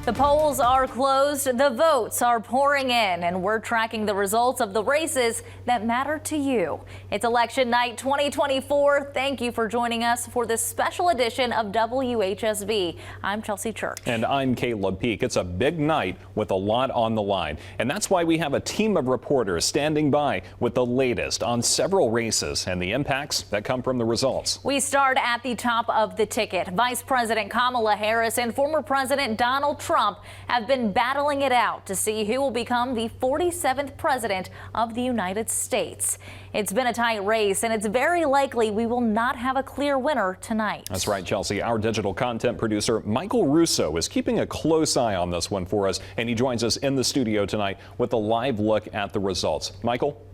The polls are closed, the votes are pouring in, and we're tracking the results of the races that matter to you. It's election night 2024. Thank you for joining us for this special edition of WHSB. I'm Chelsea Church. And I'm Caleb Peak. It's a big night with a lot on the line. And that's why we have a team of reporters standing by with the latest on several races and the impacts that come from the results. We start at the top of the ticket. Vice President Kamala Harris and former President Donald Trump have been battling it out to see who will become the 47th president of the United States. It's been a tight race, and it's very likely we will not have a clear winner tonight. That's right, Chelsea. Our digital content producer, Michael Russo, is keeping a close eye on this one for us, and he joins us in the studio tonight with a live look at the results. Michael?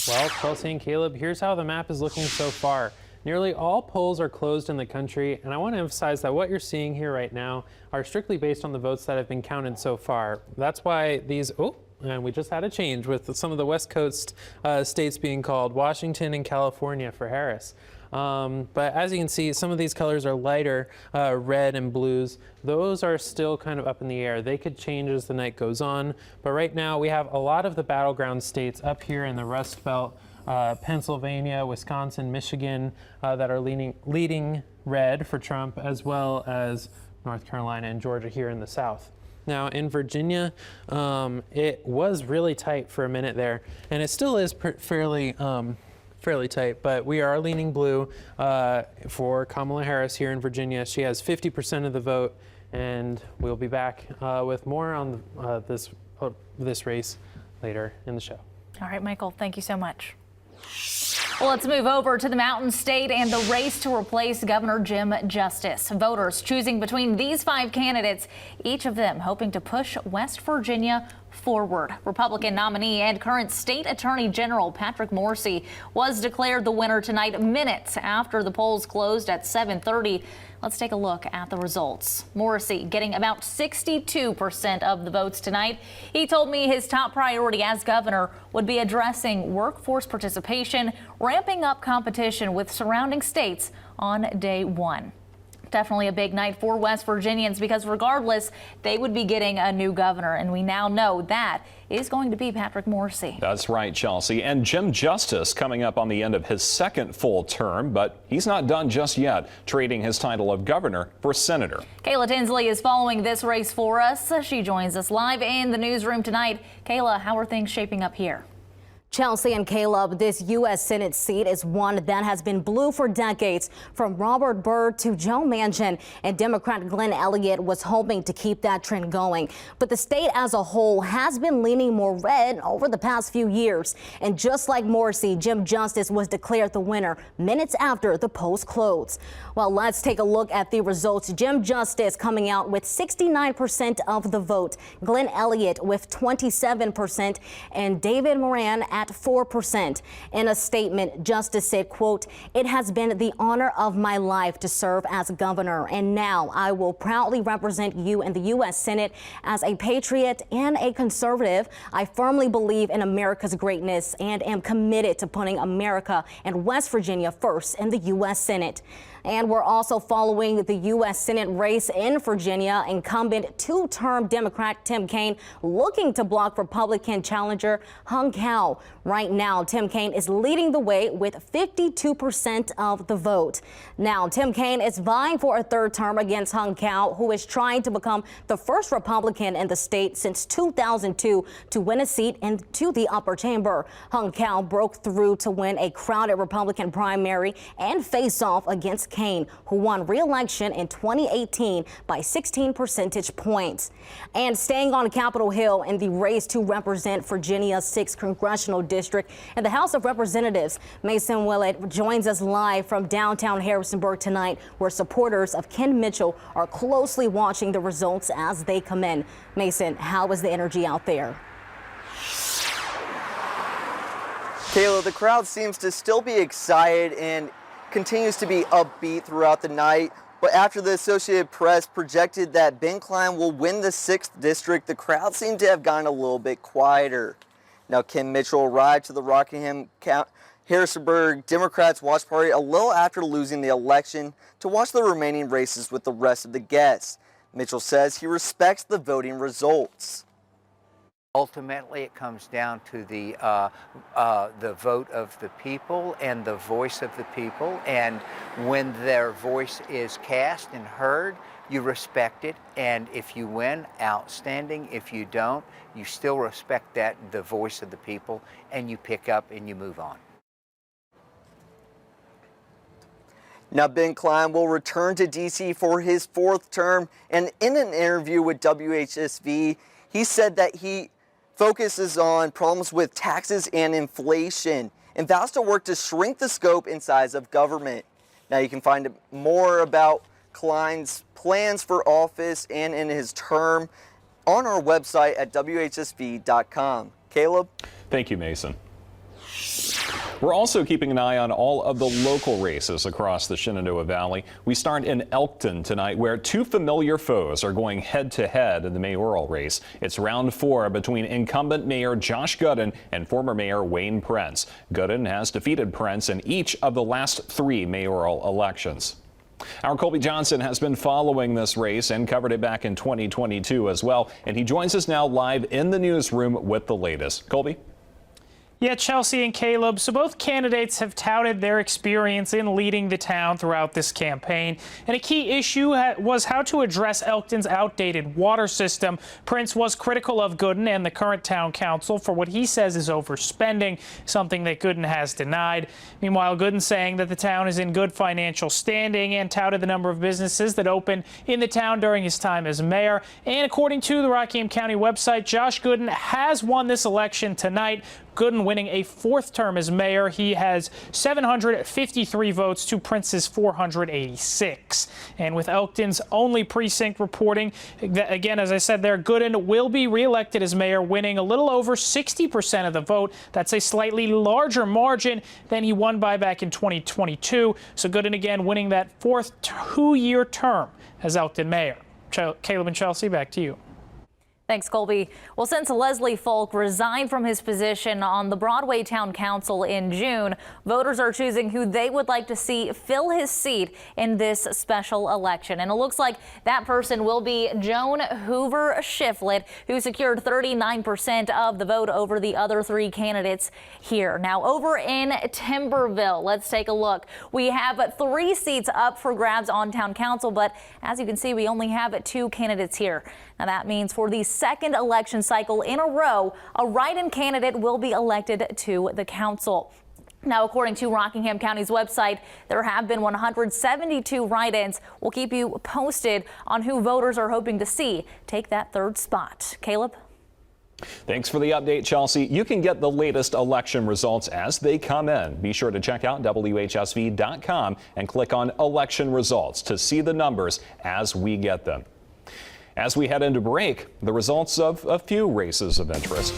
Well, Chelsea and Caleb, here's how the map is looking so far. Nearly all polls are closed in the country, and I want to emphasize that what you're seeing here right now are strictly based on the votes that have been counted so far. That's why these, and we just had a change with some of the West Coast states being called, Washington and California for Harris. But as you can see, some of these colors are lighter, red and blues. Those are still kind of up in the air. They could change as the night goes on. But right now we have a lot of the battleground states up here in the Rust Belt, Pennsylvania, Wisconsin, Michigan, that are leading red for Trump, as well as North Carolina and Georgia here in the South. Now in Virginia, it was really tight for a minute there, and it still is fairly tight, but we are leaning blue for Kamala Harris here in Virginia. She has 50% of the vote, and we'll be back with more on this race later in the show. All right, Michael, thank you so much. Well, let's move over to the Mountain State and the race to replace Governor Jim Justice. Voters choosing between these 5 candidates, each of them hoping to push West Virginia forward. Republican nominee and current state attorney general Patrick Morrisey was declared the winner tonight, minutes after the polls closed at 7:30. Let's take a look at the results. Morrisey getting about 62% of the votes tonight. He told me his top priority as governor would be addressing workforce participation, ramping up competition with surrounding states on day one. Definitely a big night for West Virginians, because regardless, they would be getting a new governor, and we now know that is going to be Patrick Morrisey. That's right, Chelsea. And Jim Justice coming up on the end of his second full term, but he's not done just yet, trading his title of governor for senator. Kayla Tinsley is following this race for us. She joins us live in the newsroom tonight. Kayla, how are things shaping up here? Chelsea and Caleb, this U.S. Senate seat is one that has been blue for decades, from Robert Byrd to Joe Manchin, and Democrat Glenn Elliott was hoping to keep that trend going. But the state as a whole has been leaning more red over the past few years. And just like Morrisey, Jim Justice was declared the winner minutes after the polls closed. Well, let's take a look at the results. Jim Justice coming out with 69% of the vote, Glenn Elliott with 27%, and David Moran at 4%. In a statement, Justice said, quote, "It has been the honor of my life to serve as governor, and now I will proudly represent you in the U.S. Senate. As a patriot and a conservative, I firmly believe in America's greatness and am committed to putting America and West Virginia first in the U.S. Senate." And we're also following the U.S. Senate race in Virginia. Incumbent 2-term Democrat Tim Kaine looking to block Republican challenger Hung Cao. Right now, Tim Kaine is leading the way with 52% of the vote. Now, Tim Kaine is vying for a 3rd term against Hung Cao, who is trying to become the first Republican in the state since 2002 to win a seat into the upper chamber. Hung Cao broke through to win a crowded Republican primary and face off against Kaine, who won re-election in 2018 by 16 percentage points. And staying on Capitol Hill in the race to represent Virginia's 6th congressional district in the House of Representatives, Mason Willett joins us live from downtown Harrisonburg tonight, where supporters of Ken Mitchell are closely watching the results as they come in. Mason, how is the energy out there? Kayla, the crowd seems to still be excited and continues to be upbeat throughout the night. But after the Associated Press projected that Ben Cline will win the 6th district, the crowd seemed to have gotten a little bit quieter. Now, Ken Mitchell arrived to the Rockingham Harrisonburg Democrats watch party a little after losing the election to watch the remaining races with the rest of the guests. Mitchell says he respects the voting results. Ultimately, it comes down to the vote of the people and the voice of the people. And when their voice is cast and heard, you respect it. And if you win, outstanding. If you don't, you still respect the voice of the people, and you pick up and you move on. Now, Ben Cline will return to D.C. for his 4th term, and in an interview with WHSV, he said that he focuses on problems with taxes and inflation and vows to work to shrink the scope and size of government. Now, you can find more about Cline's plans for office and in his term on our website at WHSV.com. Caleb? Thank you, Mason. We're also keeping an eye on all of the local races across the Shenandoah Valley. We start in Elkton tonight, where 2 familiar foes are going head-to-head in the mayoral race. It's round 4 between incumbent Mayor Josh Gooden and former Mayor Wayne Prince. Gooden has defeated Prince in each of the last 3 mayoral elections. Our Colby Johnson has been following this race and covered it back in 2022 as well, and he joins us now live in the newsroom with the latest. Colby? Yeah, Chelsea and Caleb. So both candidates have touted their experience in leading the town throughout this campaign. And a key issue was how to address Elkton's outdated water system. Prince was critical of Gooden and the current town council for what he says is overspending, something that Gooden has denied. Meanwhile, Gooden saying that the town is in good financial standing and touted the number of businesses that opened in the town during his time as mayor. And according to the Rockingham County website, Josh Gooden has won this election tonight. Gooden winning a 4th term as mayor. He has 753 votes to Prince's 486. And with Elkton's only precinct reporting, again, as I said there, Gooden will be reelected as mayor, winning a little over 60% of the vote. That's a slightly larger margin than he won by back in 2022. So Gooden again winning that 4th 2-year term as Elkton mayor. Caleb and Chelsea, back to you. Thanks, Colby. Well, since Leslie Folk resigned from his position on the Broadway Town Council in June, voters are choosing who they would like to see fill his seat in this special election. And it looks like that person will be Joan Hoover Shiflett, who secured 39% of the vote over the other 3 candidates here. Now, over in Timberville, let's take a look. We have 3 seats up for grabs on Town Council, but as you can see, we only have 2 candidates here. Now, that means for the 2nd election cycle in a row, a write-in candidate will be elected to the council. Now, according to Rockingham County's website, there have been 172 write-ins. We'll keep you posted on who voters are hoping to see take that 3rd spot. Caleb? Thanks for the update, Chelsea. You can get the latest election results as they come in. Be sure to check out WHSV.com and click on election results to see the numbers as we get them. As we head into break, the results of a few races of interest.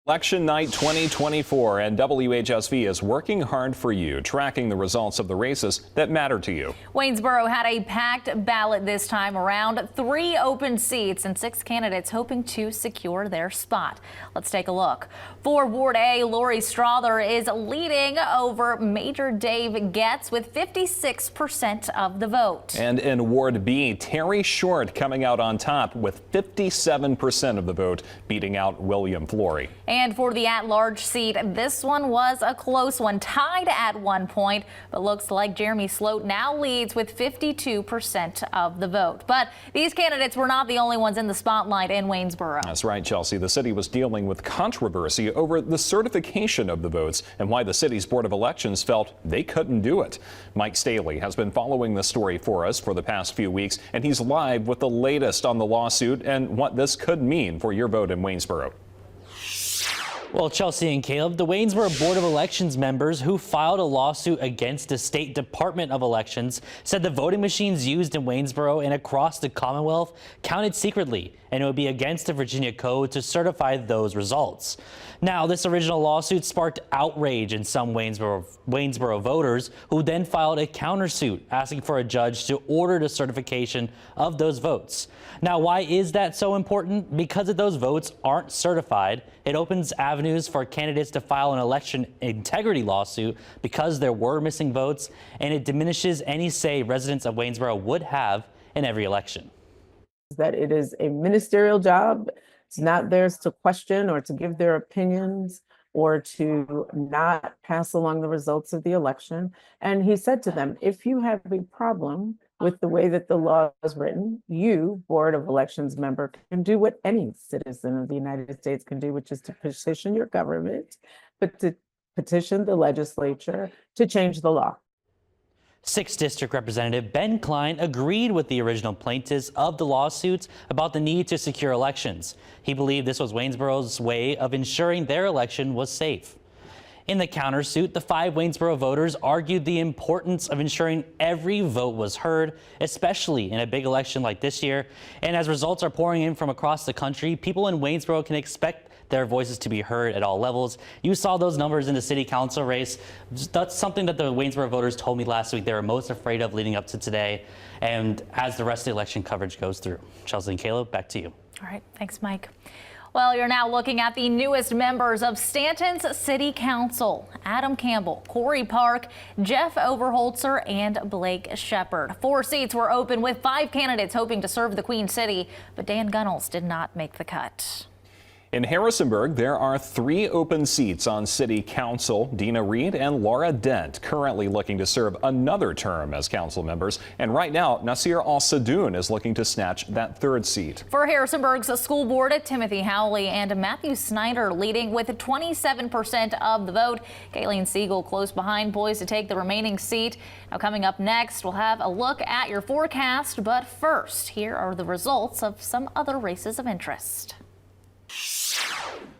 Election night 2024, and WHSV is working hard for you, tracking the results of the races that matter to you. Waynesboro had a packed ballot this time around, 3 open seats and 6 candidates hoping to secure their spot. Let's take a look. For Ward A, Lori Strother is leading over Major Dave Getz with 56% of the vote. And in Ward B, Terry Short coming out on top with 57% of the vote, beating out William Flory. And for the at-large seat, this one was a close one, tied at one point, but looks like Jeremy Sloat now leads with 52% of the vote. But these candidates were not the only ones in the spotlight in Waynesboro. That's right, Chelsea. The city was dealing with controversy over the certification of the votes and why the city's Board of Elections felt they couldn't do it. Mike Staley has been following the story for us for the past few weeks, and he's live with the latest on the lawsuit and what this could mean for your vote in Waynesboro. Well, Chelsea and Caleb, the Waynesboro Board of Elections members who filed a lawsuit against the State Department of Elections said the voting machines used in Waynesboro and across the Commonwealth counted secretly and it would be against the Virginia code to certify those results. Now, this original lawsuit sparked outrage in some Waynesboro voters, who then filed a countersuit asking for a judge to order the certification of those votes. Now, why is that so important? Because if those votes aren't certified, it opens avenues for candidates to file an election integrity lawsuit because there were missing votes, and it diminishes any say residents of Waynesboro would have in every election. That it is a ministerial job. It's not theirs to question or to give their opinions or to not pass along the results of the election. And he said to them, if you have a problem with the way that the law is written, you, Board of Elections member, can do what any citizen of the United States can do, which is to petition your government, but to petition the legislature to change the law. 6th District Representative Ben Cline agreed with the original plaintiffs of the lawsuits about the need to secure elections. He believed this was Waynesboro's way of ensuring their election was safe. In the countersuit, the 5 Waynesboro voters argued the importance of ensuring every vote was heard, especially in a big election like this year. And as results are pouring in from across the country, people in Waynesboro can expect their voices to be heard at all levels. You saw those numbers in the city council race. That's something that the Waynesboro voters told me last week they were most afraid of leading up to today, and as the rest of the election coverage goes through. Chelsea and Caleb, back to you. All right, thanks, Mike. Well, you're now looking at the newest members of Stanton's City Council: Adam Campbell, Corey Park, Jeff Overholtzer, and Blake Shepard. 4 seats were open with 5 candidates hoping to serve the Queen City, but Dan Gunnels did not make the cut. In Harrisonburg, there are 3 open seats on City Council. Dina Reed and Laura Dent currently looking to serve another term as council members. And right now, Nasir Al-Sadoun is looking to snatch that 3rd seat. For Harrisonburg's school board, Timothy Howley and Matthew Snyder leading with 27% of the vote. Kayleen Siegel close behind, poised to take the remaining seat. Now, coming up next, we'll have a look at your forecast. But first, here are the results of some other races of interest.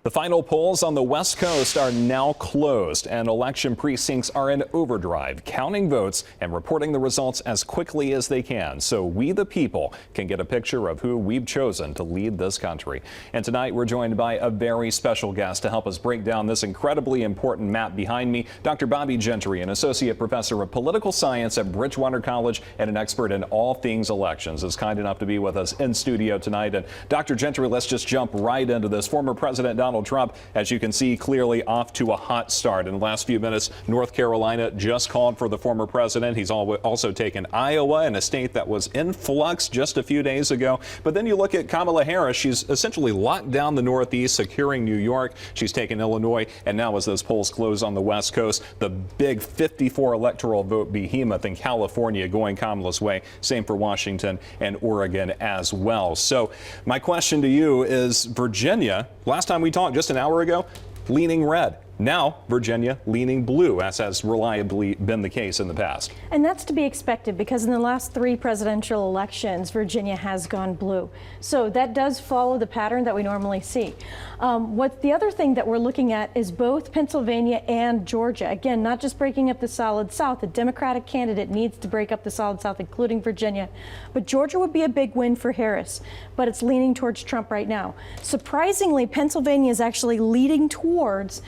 The final polls on the West Coast are now closed, and election precincts are in overdrive, counting votes and reporting the results as quickly as they can, so we the people can get a picture of who we've chosen to lead this country. And tonight we're joined by a very special guest to help us break down this incredibly important map behind me. Dr. Bobby Gentry, an associate professor of political science at Bridgewater College and an expert in all things elections, is kind enough to be with us in studio tonight. And Dr. Gentry, let's just jump right into this. Former President Donald Trump, as you can see, clearly off to a hot start. In the last few minutes, North Carolina just called for the former president. He's also taken Iowa, in a state that was in flux just a few days ago. But then you look at Kamala Harris. She's essentially locked down the Northeast, securing New York. She's taken Illinois. And now, as those polls close on the West Coast, the big 54 electoral vote behemoth in California going Kamala's way. Same for Washington and Oregon as well. So my question to you is, Virginia, last time we talked just an hour ago, leaning red. Now, Virginia leaning blue, as has reliably been the case in the past. And that's to be expected, because in the last 3 presidential elections, Virginia has gone blue. So that does follow the pattern that we normally see. The other thing that we're looking at is both Pennsylvania and Georgia. Again, not just breaking up the solid South. The Democratic candidate needs to break up the solid South, including Virginia. But Georgia would be a big win for Harris, but it's leaning towards Trump right now. Surprisingly, Pennsylvania is actually leading towards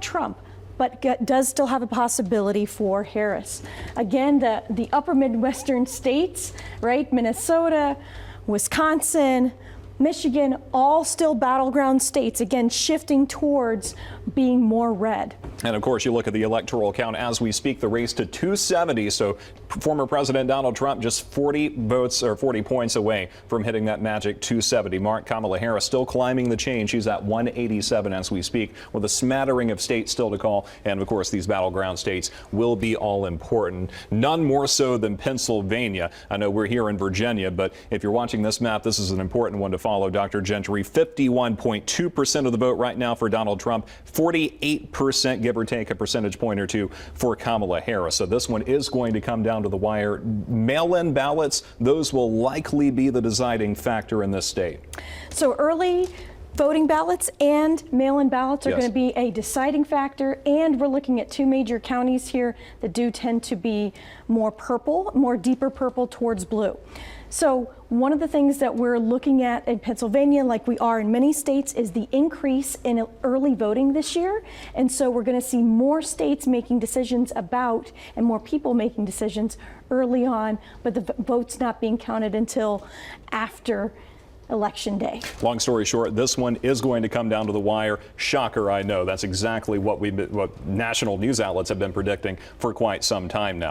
Trump, but does still have a possibility for Harris. Again, the upper Midwestern states, right? Minnesota, Wisconsin, Michigan, all still battleground states, again, shifting towards being more red. And of course, you look at the electoral count as we speak, the race to 270. So former President Donald Trump just 40 votes or 40 points away from hitting that magic 270 mark. Kamala Harris still climbing the chain. She's at 187 as we speak, with a smattering of states still to call. And of course, these battleground states will be all important. None more so than Pennsylvania. I know we're here in Virginia, but if you're watching this map, this is an important one to follow. Dr. Gentry, 51.2% of the vote right now for Donald Trump, 48%, give or take a percentage point or two, for Kamala Harris. So this one is going to come down to the wire. Mail-in ballots, those will likely be the deciding factor in this state. So early voting ballots and mail-in ballots are Yes. going to be a deciding factor, and we're looking at 2 major counties here that do tend to be more purple, more deeper purple towards blue. So one of the things that we're looking at in Pennsylvania, like we are in many states, is the increase in early voting this year. And so we're going to see more states making decisions about, and more people making decisions early on, but the votes not being counted until after Election Day. Long story short, this one is going to come down to the wire. Shocker, I know. That's exactly what national news outlets have been predicting for quite some time now.